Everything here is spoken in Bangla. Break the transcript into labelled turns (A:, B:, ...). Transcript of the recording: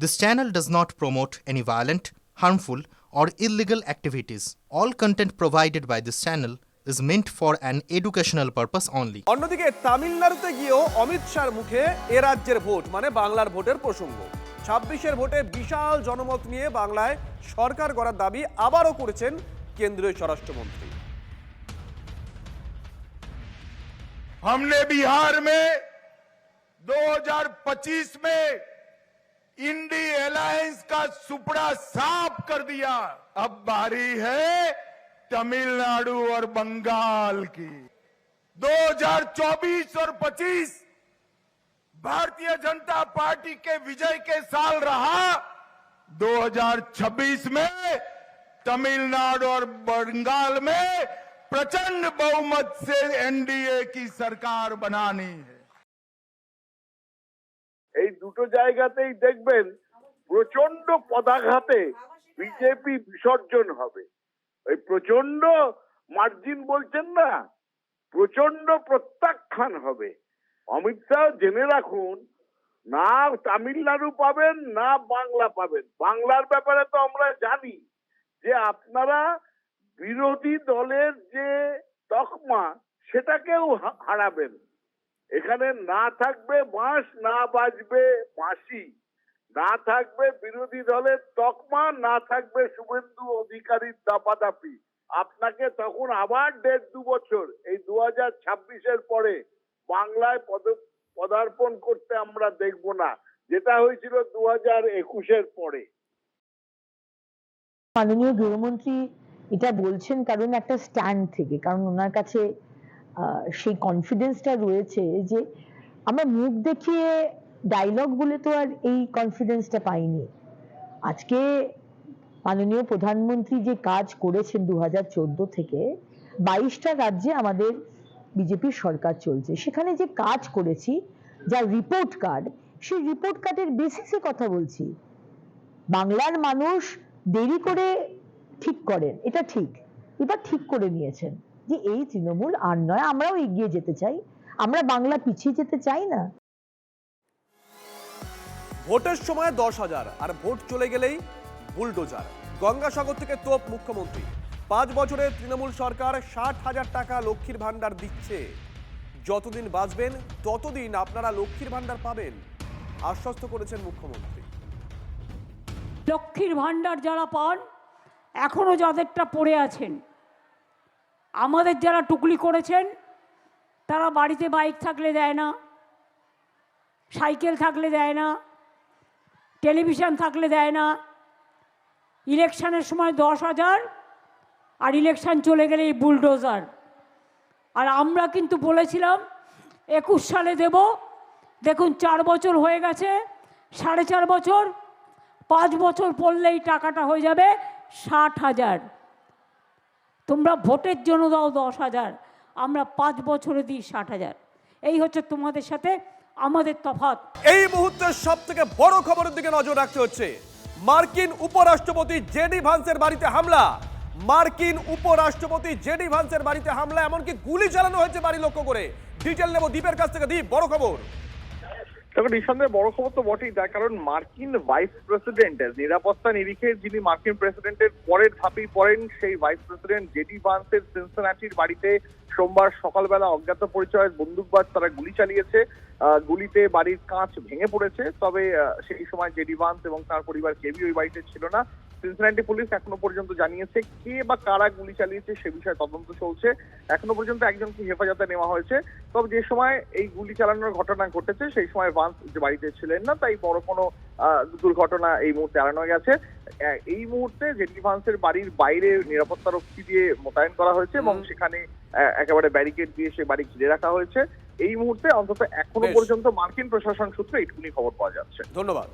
A: This channel does not promote any violent, harmful, or illegal activities. All content provided by this channel is meant for an educational purpose only.
B: অন্যদিকে তামিলনাড়ুতে গিয়েও অমিত শাহর মুখে এ রাজ্যের ভোট মানে বাংলার ভোটের প্রসঙ্গ। 26-এর ভোটে বিশাল জনমত নিয়ে বাংলায় সরকার গড়ার দাবি আবারও করেছেন কেন্দ্রীয় স্বরাষ্ট্রমন্ত্রী।
C: हमने बिहार में 2025 में इंडी अलायंस का सुपड़ा साफ कर दिया। अब बारी है तमिलनाडु और बंगाल की। 2024 और 25 भारतीय जनता पार्टी के विजय के साल रहा। 2026 में तमिलनाडु और बंगाल में प्रचंड बहुमत से एनडीए की सरकार बनानी है।
D: এই দুটো জায়গাতেই দেখবেন প্রচন্ড পদাঘাতে বিজেপি বিসর্জন হবে। ওই প্রচন্ড মার্জিন বলছেন না, প্রচন্ড প্রত্যাখ্যান হবে। অমিত শাহ জেনে রাখুন, না তামিলনাড়ু পাবেন না বাংলা পাবেন। বাংলার ব্যাপারে তো আমরা জানি যে আপনারা বিরোধী দলের যে তকমা সেটাকেও হারাবেন। এখানে না থাকবে বাঁশ, না বাজবে বাঁশি, না থাকবে বিরোধী দলের তকমা, না থাকবে শুভেন্দু অধিকারীর দাপাদাপি। আপনাকে তখন আবার 1.5-2 বছর এই 2026-এর পরে বাংলায় পদার্পণ করতে আমরা দেখব না, যেটা হয়েছিল 2021-এর পরে।
E: মাননীয় গৃহমন্ত্রী এটা বলছেন কারণ একটা স্ট্যান্ড থেকে, কারণ ওনার কাছে সেই কনফিডেন্সটা রয়েছে যে আমরা মুখ দেখিয়ে ডায়লগ বলে তো আর এই কনফিডেন্সটা পাইনি। আজকে মাননীয় প্রধানমন্ত্রী যে কাজ করেছেন 2014 থেকে 22টা রাজ্যে আমাদের বিজেপির সরকার চলছে, সেখানে যে কাজ করেছি, যা রিপোর্ট কার্ড, সেই রিপোর্ট কার্ডের বেসিসে কথা বলছি। বাংলার মানুষ দেরি করে ঠিক করেন, এটা ঠিক, এবার ঠিক করে নিয়েছেন যে এই তৃণমূল আর নয়, আমরাও এগিয়ে যেতে চাই, আমরা বাংলা পিছিয়ে যেতে চাই না।
B: ভোটের সময় 10,000 আর ভোট চলে গেলেই বুলডোজার। গঙ্গাসাগর থেকে তোপ মুখ্যমন্ত্রী। 5 বছরে তৃণমূল সরকার 60,000 টাকা লক্ষ্মীর ভান্ডার দিচ্ছে। যতদিন বাঁচবেন ততদিন আপনারা লক্ষ্মীর ভান্ডার পাবেন, আশ্বস্ত করেছেন মুখ্যমন্ত্রী।
F: লক্ষ্মীর ভান্ডার যারা পান, এখনো যাদেরটা পড়ে আছেন, আমাদের যারা টুকলি করেছেন তারা বাড়িতে বাইক থাকলে দেয় না, সাইকেল থাকলে দেয় না, টেলিভিশন থাকলে দেয় না। ইলেকশনের সময় 10,000 আর ইলেকশন চলে গেলেই বুলডোজার। আর আমরা কিন্তু বলেছিলাম 21 সালে দেব, দেখুন 4 বছর হয়ে গেছে, 4.5 বছর, 5 বছর পড়লেই টাকাটা হয়ে যাবে 60,000। তোমরা ভোটের জন্য দাও 10,000, আমরা 5 বছরে দিই 60,000। এই হচ্ছে তোমাদের সাথে আমাদের তফাৎ।
B: এই মুহূর্তে সব থেকে বড় খবরের দিকে নজর রাখতে হচ্ছে। মার্কিন উপরাষ্ট্রপতি জেডি ভান্সের বাড়িতে হামলা। মার্কিন উপরাষ্ট্রপতি জেডি ভান্সের বাড়িতে হামলা, এমনকি গুলি চালানো হয়েছে বাড়ি লক্ষ্য করে। ডিটেল নেব দীপের কাছ থেকে। দীপ, বড় খবর।
G: তবে নিঃসন্দেহে বড় খবর তো বটেই, তার কারণ মার্কিন ভাইস প্রেসিডেন্টের নিরাপত্তা নিরিখে যিনি মার্কিন প্রেসিডেন্টের পরের ধাপেই পড়েন, সেই ভাইস প্রেসিডেন্ট জেডি ভান্সের সিনসিনাটির বাড়িতে সোমবার সকালবেলা অজ্ঞাত পরিচয়ের বন্দুকবাজ তারা গুলি চালিয়েছে। গুলিতে বাড়ির কাঁচ ভেঙে পড়েছে। তবে সেই সময় জেডি ভান্স এবং তার পরিবার কেউই ওই বাড়িতে ছিল না। সিনসিনাটি পুলিশ এখনো পর্যন্ত জানিয়েছে কে বা কারা গুলি চালিয়েছে সে বিষয়ে তদন্ত চলছে। এখনো পর্যন্ত একজনকে হেফাজতে নেওয়া হয়েছে। তবে যে সময় এই গুলি চালানোর ঘটনা ঘটেছে সেই সময় ভান্স যে বাড়িতে ছিলেন না, তাই বড় কোনো দুর্ঘটনা এই মুহূর্তে এড়ানো গেছে। এই মুহূর্তে জেডি ভান্সের বাড়ির বাইরে নিরাপত্তা রক্ষী দিয়ে মোতায়েন করা হয়েছে এবং সেখানে একেবারে ব্যারিকেড দিয়ে সে বাড়ি ঘিরে রাখা হয়েছে। এই মুহূর্তে অন্তত এখনো পর্যন্ত মার্কিন প্রশাসন সূত্রে এইটুকুনি খবর পাওয়া যাচ্ছে।
B: ধন্যবাদ।